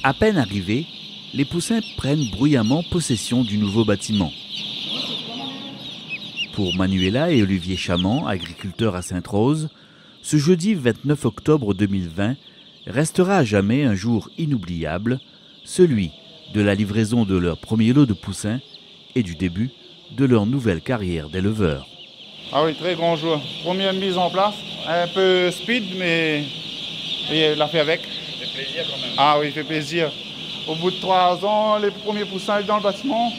À peine arrivés, les poussins prennent bruyamment possession du nouveau bâtiment. Pour Manuela et Olivier Chamand, agriculteurs à Sainte-Rose, ce jeudi 29 octobre 2020 restera à jamais un jour inoubliable, celui de la livraison de leur premier lot de poussins et du début de leur nouvelle carrière d'éleveur. Ah oui, très grand jour. Première mise en place, un peu speed, mais il l'a fait avec. Ça fait plaisir quand même. Ah oui, il fait plaisir. Au bout de 3 ans, les premiers poussins dans le bâtiment,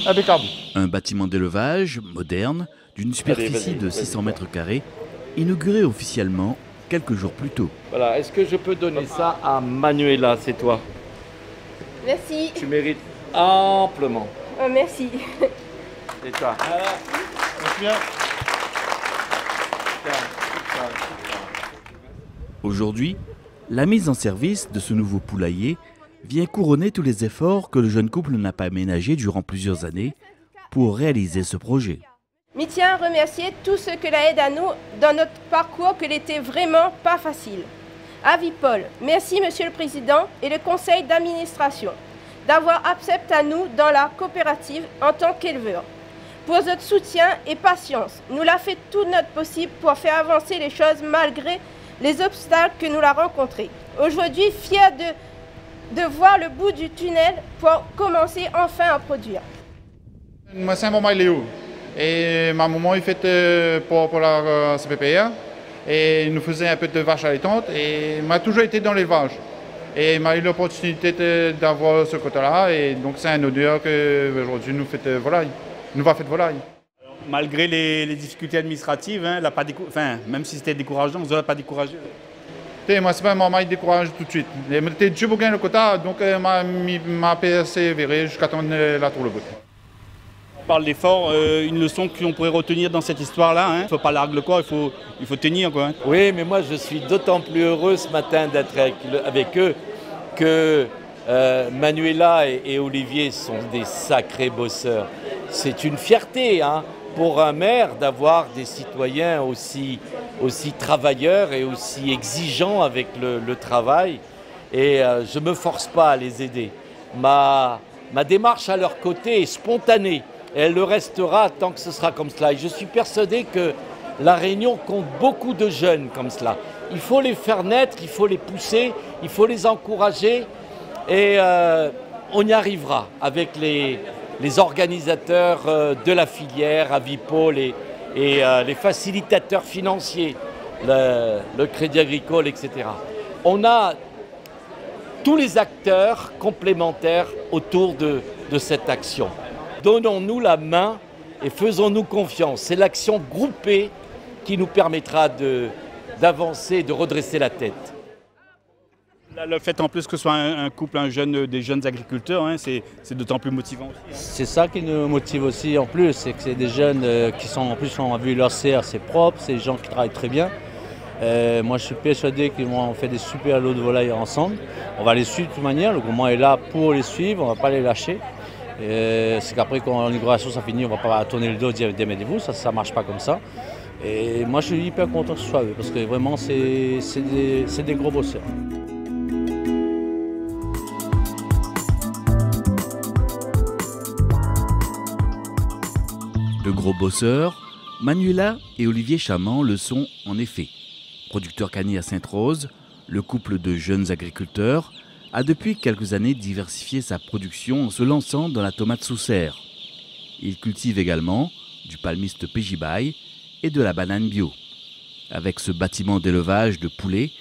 impeccable. Un bâtiment d'élevage moderne, d'une superficie de 600 mètres carrés, inauguré officiellement quelques jours plus tôt. Voilà, est-ce que je peux donner ça à Manuela, c'est toi? Merci. Tu mérites amplement. Oh, merci. Et toi? Merci bien. Aujourd'hui, la mise en service de ce nouveau poulailler vient couronner tous les efforts que le jeune couple n'a pas ménagés durant plusieurs années pour réaliser ce projet. Je tiens à remercier tous ceux qui l'aident à nous dans notre parcours qui n'était vraiment pas facile. À Vipol, merci Monsieur le Président et le Conseil d'administration d'avoir accepté à nous dans la coopérative en tant qu'éleveurs. Pour votre soutien et patience, nous l'avons fait tout notre possible pour faire avancer les choses malgré les obstacles que nous avons rencontrés. Aujourd'hui, fiers de voir le bout du tunnel pour commencer enfin à produire. Moi, c'est un moment, il est où? Et ma maman, il fait pour la CPPR. Et il nous faisait un peu de vache allaitantes. Et m'a toujours été dans l'élevage. Et il m'a eu l'opportunité d'avoir ce côté-là. Et donc, c'est un honneur qu'aujourd'hui, nous fait volaille. Nous va faire volaille. Malgré les difficultés administratives, hein, même si c'était décourageant, on ne l'a pas découragé. Moi, c'est pas un moment, il décourage tout de suite. Il était déjà beaucoup le quota, donc m'a persévéré jusqu'à temps la tour le bout. On parle d'effort, une leçon qu'on pourrait retenir dans cette histoire-là. Il ne faut pas larguer le corps, il faut tenir. Quoi. Oui, mais moi je suis d'autant plus heureux ce matin d'être avec eux que Manuela et Olivier sont des sacrés bosseurs. C'est une fierté pour un maire d'avoir des citoyens aussi travailleurs et aussi exigeants avec le travail. Et je ne me force pas à les aider. Ma démarche à leur côté est spontanée. Et elle le restera tant que ce sera comme cela. Et je suis persuadé que la Réunion compte beaucoup de jeunes comme cela. Il faut les faire naître, il faut les pousser, il faut les encourager. Et on y arrivera avec les organisateurs de la filière, Avipol et les facilitateurs financiers, le Crédit Agricole, etc. On a tous les acteurs complémentaires autour de cette action. Donnons-nous la main et faisons-nous confiance. C'est l'action groupée qui nous permettra d'avancer, de redresser la tête. Le fait en plus que ce soit un couple, des jeunes agriculteurs, c'est d'autant plus motivant aussi. C'est ça qui nous motive aussi en plus, c'est que c'est des jeunes qui sont en plus ont vu leur serre, c'est propre, c'est des gens qui travaillent très bien. Moi je suis persuadé qu'ils vont faire des super lots de volailles ensemble. On va les suivre de toute manière, le gouvernement est là pour les suivre, on ne va pas les lâcher. C'est qu'après quand l'inauguration ça finit, on ne va pas tourner le dos et dire démêlez-vous, ça ne marche pas comme ça. Et moi je suis hyper content que ce soit eux, parce que vraiment c'est des gros bosseurs. De gros bosseurs, Manuela et Olivier Chamand le sont en effet. Producteur canier à Sainte-Rose, le couple de jeunes agriculteurs a depuis quelques années diversifié sa production en se lançant dans la tomate sous serre. Il cultive également du palmiste Pégibaye et de la banane bio. Avec ce bâtiment d'élevage de poulets,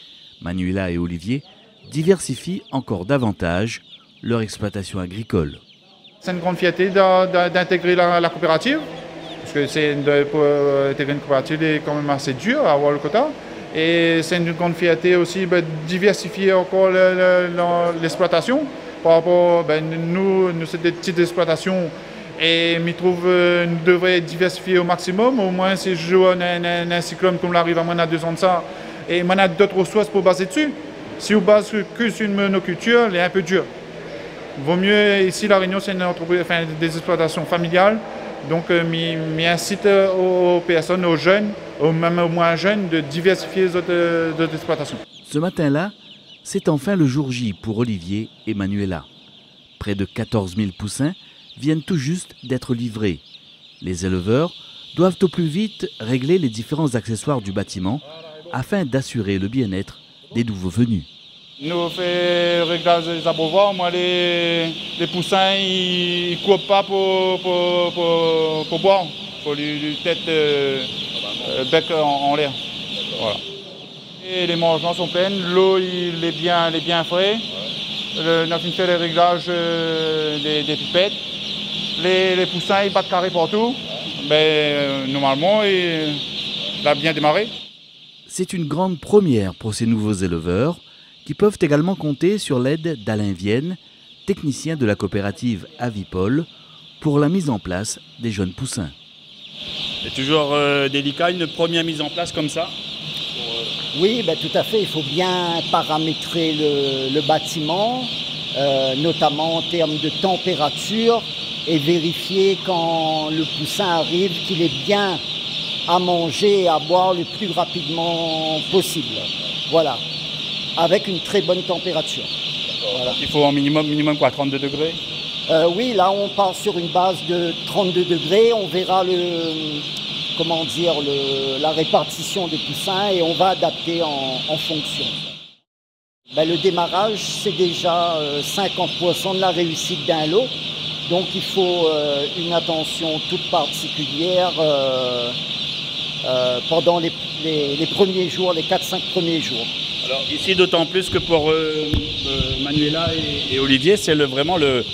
Manuela et Olivier diversifient encore davantage leur exploitation agricole. C'est une grande fierté d'intégrer la coopérative, parce que pour intégrer une coopérative, c'est quand même assez dur à avoir le quota. Et c'est une grande fierté aussi de diversifier encore l'exploitation. Par rapport, nous c'est des petites exploitations et je trouve nous devrions diversifier au maximum. Au moins, si je joue un cyclone comme l'arrive à moins de 2 ans de ça, et on a d'autres ressources pour baser dessus. Si on base que sur une monoculture, elle est un peu dure. Vaut mieux, ici, La Réunion, c'est une entreprise, des exploitations familiales. Donc, incite aux personnes, aux jeunes, même aux moins jeunes, de diversifier les autres exploitations. Ce matin-là, C'est enfin le jour J pour Olivier et Manuela. Près de 14 000 poussins viennent tout juste d'être livrés. Les éleveurs doivent au plus vite régler les différents accessoires du bâtiment afin d'assurer le bien-être des nouveaux venus. Nous on fait le réglage des abreuvoirs. Moi, les poussins, ils ne courent pas pour boire. Il faut lui tête bec en l'air. Voilà. Et les mangements sont pleins, l'eau il est bien frais. On a fait les réglages des pipettes. Les poussins ils battent carré partout. Normalement, il a bien démarré. C'est une grande première pour ces nouveaux éleveurs qui peuvent également compter sur l'aide d'Alain Vienne, technicien de la coopérative Avipol, pour la mise en place des jeunes poussins. C'est toujours délicat une première mise en place comme ça. Oui, tout à fait. Il faut bien paramétrer le bâtiment, notamment en termes de température, et vérifier quand le poussin arrive qu'il est bien à manger et à boire le plus rapidement possible. Voilà, avec une très bonne température. Voilà. Il faut en minimum quoi, 32 degrés? Oui, là on part sur une base de 32 degrés. On verra la répartition des poussins et on va adapter en fonction. Le démarrage, c'est déjà 50% de la réussite d'un lot. Donc il faut une attention toute particulière pendant les premiers jours, les 4-5 premiers jours. Alors ici, d'autant plus que pour Manuela et Olivier, c'est vraiment le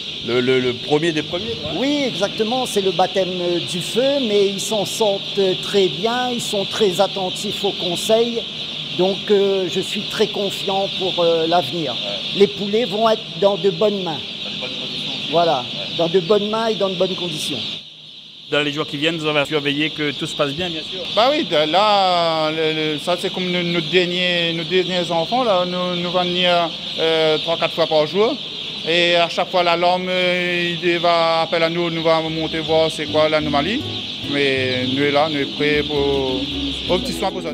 premier des premiers. Ouais. Oui, exactement, c'est le baptême du feu, mais ils s'en sortent très bien, ils sont très attentifs aux conseils. Donc je suis très confiant pour l'avenir. Ouais. Les poulets vont être dans de bonnes mains. Dans de bonnes conditions. Voilà, ouais. Dans de bonnes mains et dans de bonnes conditions. Dans les jours qui viennent, vous avez surveillé que tout se passe bien, bien sûr. Oui, là, ça c'est comme nos derniers enfants. Là, nous allons venir 3-4 fois par jour. Et à chaque fois, l'alarme, il va appeler à nous, nous allons monter voir c'est quoi l'anomalie. Mais nous sommes là, nous sommes prêts pour petits soins pour ça.